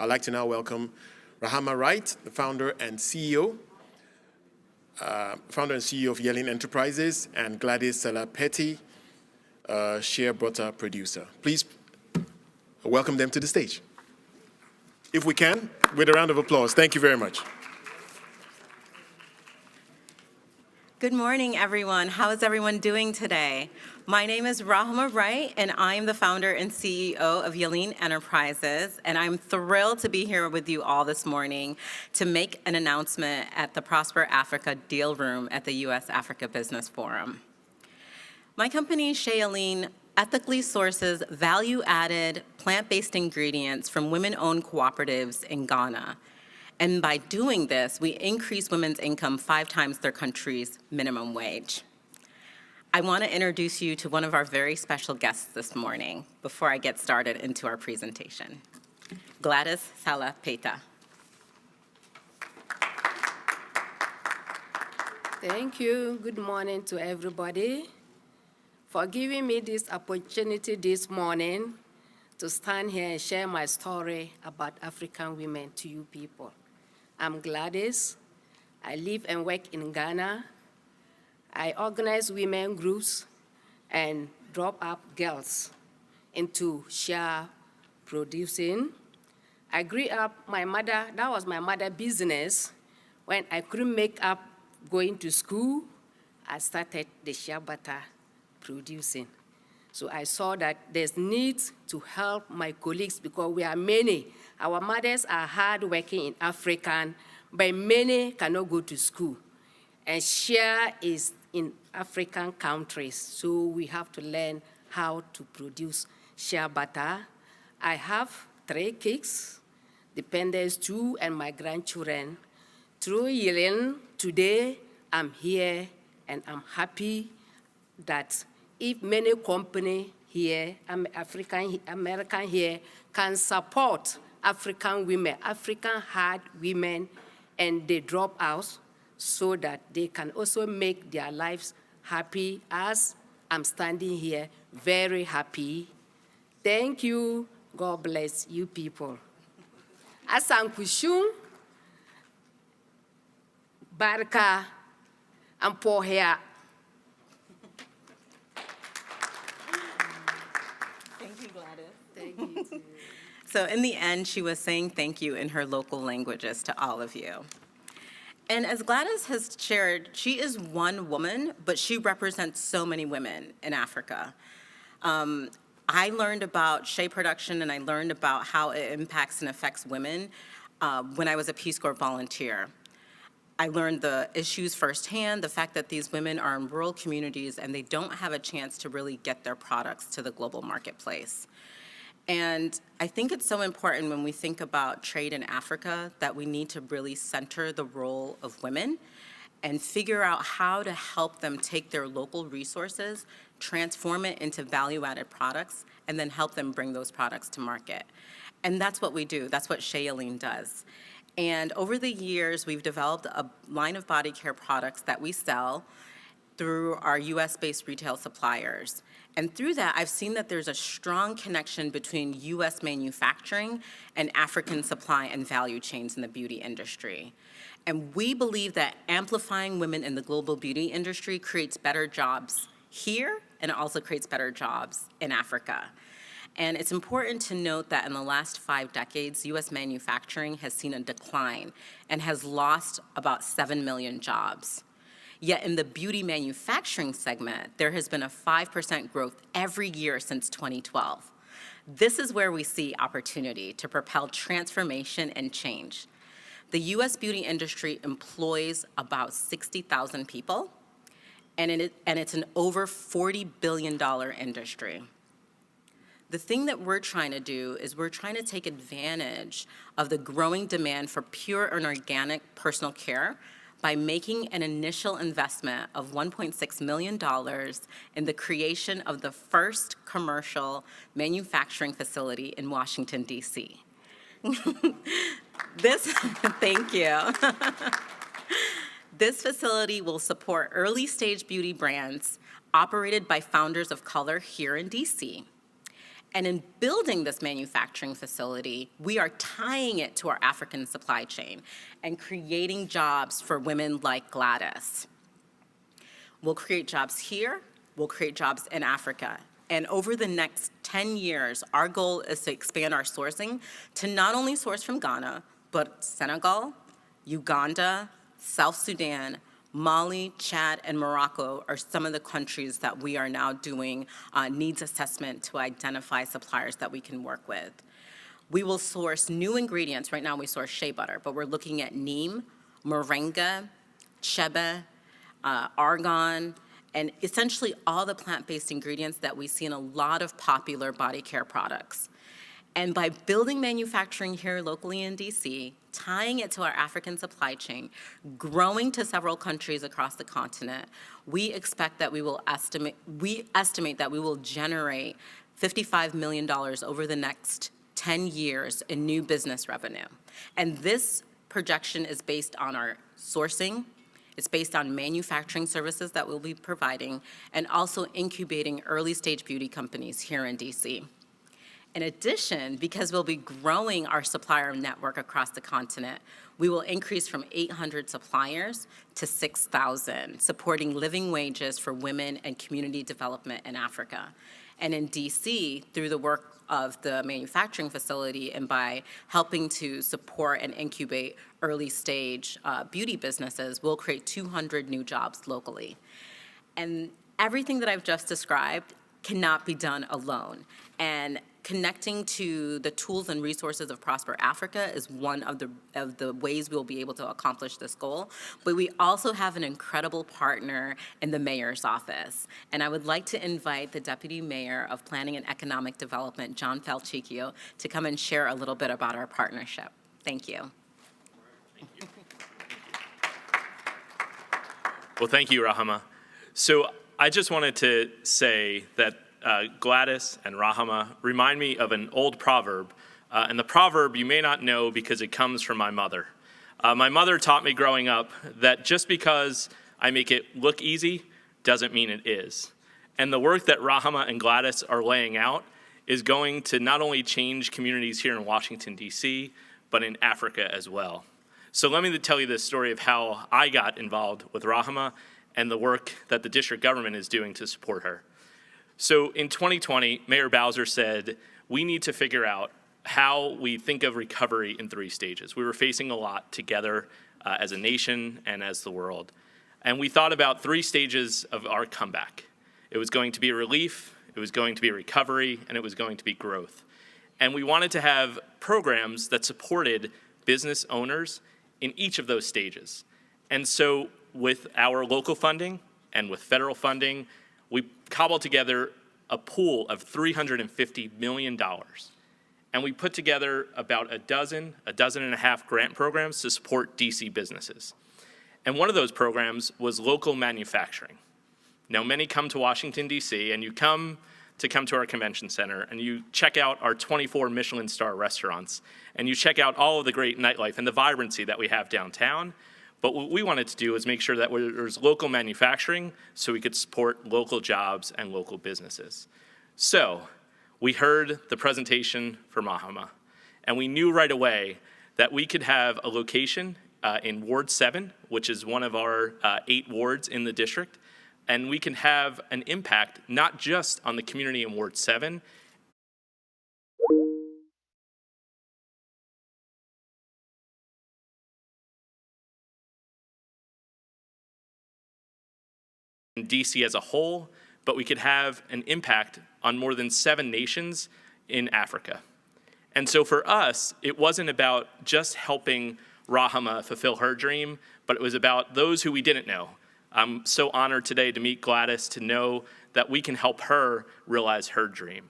I'd like to now welcome Rahama Wright, the founder and CEO of Yelin Enterprises, and Gladys Salapeti, shea butter producer. Please welcome them to the stage. If we can, with a round of applause. Thank you very much. Good morning, everyone. How is everyone doing today? My name is Rahama Wright, and I am the founder and CEO of Yelin Enterprises, and I'm thrilled to be here with you all this morning to make an announcement at the Prosper Africa Deal Room at the U.S.-Africa Business Forum. My company, Shea Yelin, ethically sources value-added plant-based ingredients from women-owned cooperatives in Ghana. And by doing this, we increase women's income 5 times their country's minimum wage. I want to introduce you to one of our very special guests this morning before I get started into our presentation. Gladys Salapeti. Thank you. Good morning to everybody for giving me this opportunity this morning to stand here and share my story about African women to you people. I'm Gladys. I live and work in Ghana. I organize women groups and drop up girls into shea producing. I grew up, that was my mother's business. When I couldn't make up going to school, I started the shea butter producing. So I saw that there's need to help my colleagues because we are many. Our mothers are hardworking in Africa, but many cannot go to school. And shea is in African countries, so we have to learn how to produce shea butter. I have 3 kids, dependents 2, and my grandchildren. Through Yelin, today I'm here and I'm happy that if many companies here, American here, can support African women, African hard women, and they drop out so that they can also make their lives happy as I'm standing here, very happy. Thank you. God bless you people. Asankushun, Barka, and Pohea. Thank you, Gladys. Thank you too. So in the end, she was saying thank you in her local languages to all of you. And as Gladys has shared, she is one woman, but she represents so many women in Africa. I learned about shea production and I learned about how it impacts and affects women when I was a Peace Corps volunteer. I learned the issues firsthand, the fact that these women are in rural communities and they don't have a chance to really get their products to the global marketplace. And I think it's so important when we think about trade in Africa that we need to really center the role of women and figure out how to help them take their local resources, transform it into value-added products, and then help them bring those products to market. And that's what we do. That's what Shea Yelin does. And over the years, we've developed a line of body care products that we sell through our US-based retail suppliers. And through that, I've seen that there's a strong connection between US manufacturing and African supply and value chains in the beauty industry. And we believe that amplifying women in the global beauty industry creates better jobs here, and it also creates better jobs in Africa. And it's important to note that in the last 5 decades, US manufacturing has seen a decline and has lost about 7 million jobs. Yet in the beauty manufacturing segment, there has been a 5% growth every year since 2012. This is where we see opportunity to propel transformation and change. The US beauty industry employs about 60,000 people, and it's an over $40 billion industry. The thing that we're trying to do is we're trying to take advantage of the growing demand for pure and organic personal care by making an initial investment of $1.6 million in the creation of the first commercial manufacturing facility in Washington, D.C. Thank you. This facility will support early-stage beauty brands operated by founders of color here in D.C. And in building this manufacturing facility, we are tying it to our African supply chain and creating jobs for women like Gladys. We'll create jobs here, we'll create jobs in Africa. And over the next 10 years, our goal is to expand our sourcing to not only source from Ghana, but Senegal, Uganda, South Sudan, Mali, Chad, and Morocco are some of the countries that we are now doing needs assessment to identify suppliers that we can work with. We will source new ingredients. Right now we source shea butter, but we're looking at neem, moringa, chebe, argan, and essentially all the plant-based ingredients that we see in a lot of popular body care products. And by building manufacturing here locally in DC, tying it to our African supply chain, growing to several countries across the continent, we estimate that we will generate $55 million over the next 10 years in new business revenue. And this projection is based on our sourcing, it's based on manufacturing services that we'll be providing, and also incubating early-stage beauty companies here in DC. In addition, because we'll be growing our supplier network across the continent, we will increase from 800 suppliers to 6,000, supporting living wages for women and community development in Africa. And in DC, through the work of the manufacturing facility and by helping to support and incubate early-stage beauty businesses, we'll create 200 new jobs locally. And everything that I've just described cannot be done alone. And connecting to the tools and resources of Prosper Africa is one of the ways we'll be able to accomplish this goal. But we also have an incredible partner in the mayor's office. And I would like to invite the Deputy Mayor of Planning and Economic Development, John Falchicchio, to come and share a little bit about our partnership. Thank you. Well, thank you, Rahama. So I just wanted to say that Gladys and Rahama remind me of an old proverb. And the proverb you may not know because it comes from my mother. My mother taught me growing up that just because I make it look easy doesn't mean it is. And the work that Rahama and Gladys are laying out is going to not only change communities here in Washington, D.C., but in Africa as well. So let me tell you the story of how I got involved with Rahama and the work that the district government is doing to support her. So in 2020, Mayor Bowser said, we need to figure out how we think of recovery in 3 stages. We were facing a lot together as a nation and as the world. And we thought about 3 stages of our comeback. It was going to be relief, it was going to be recovery, and it was going to be growth. And we wanted to have programs that supported business owners in each of those stages. And so with our local funding and with federal funding, we cobbled together a pool of $350 million. And we put together about a dozen and a half grant programs to support DC businesses. And one of those programs was local manufacturing. Now, many come to Washington, DC, and you come to our convention center, and you check out our 24 Michelin star restaurants, and you check out all of the great nightlife and the vibrancy that we have downtown. But what we wanted to do is make sure that there's local manufacturing so we could support local jobs and local businesses. So we heard the presentation from Rahama, and we knew right away that we could have a location in Ward 7, which is one of our 8 wards in the district, and we can have an impact not just on the community in Ward 7, in DC as a whole, but we could have an impact on more than 7 nations in Africa. And so for us, it wasn't about just helping Rahama fulfill her dream, but it was about those who we didn't know. I'm so honored today to meet Gladys, to know that we can help her realize her dream.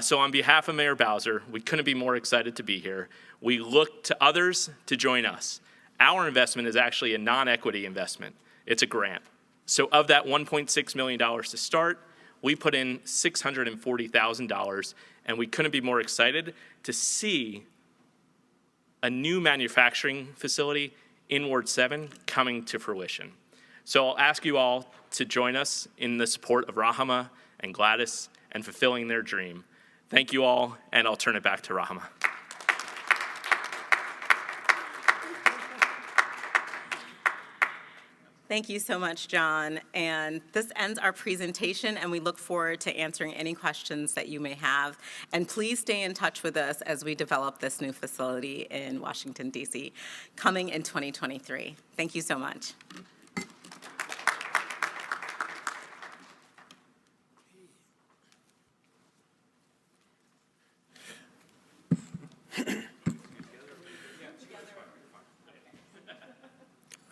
So on behalf of Mayor Bowser, we couldn't be more excited to be here. We look to others to join us. Our investment is actually a non-equity investment. It's a grant. So of that $1.6 million to start, we put in $640,000, and we couldn't be more excited to see a new manufacturing facility in Ward 7 coming to fruition. So I'll ask you all to join us in the support of Rahama and Gladys and fulfilling their dream. Thank you all, and I'll turn it back to Rahama. Thank you so much, John. And this ends our presentation, and we look forward to answering any questions that you may have. And please stay in touch with us as we develop this new facility in Washington, D.C., coming in 2023. Thank you so much.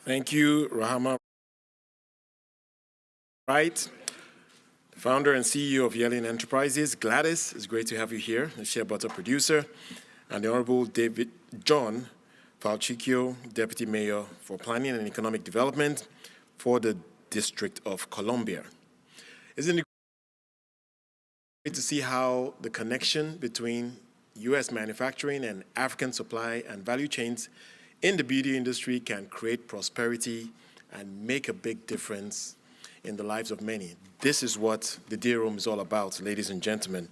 Thank you, Rahama Wright, founder and CEO of Yellen Enterprises. Gladys, it's great to have you here, the shea butter producer, and the Honorable David John Falchicchio, Deputy Mayor for Planning and Economic Development for the District of Columbia. Isn't it great to see how the connection between U.S. manufacturing and African supply and value chains in the beauty industry can create prosperity and make a big difference in the lives of many? This is what the Dear Room is all about, ladies and gentlemen.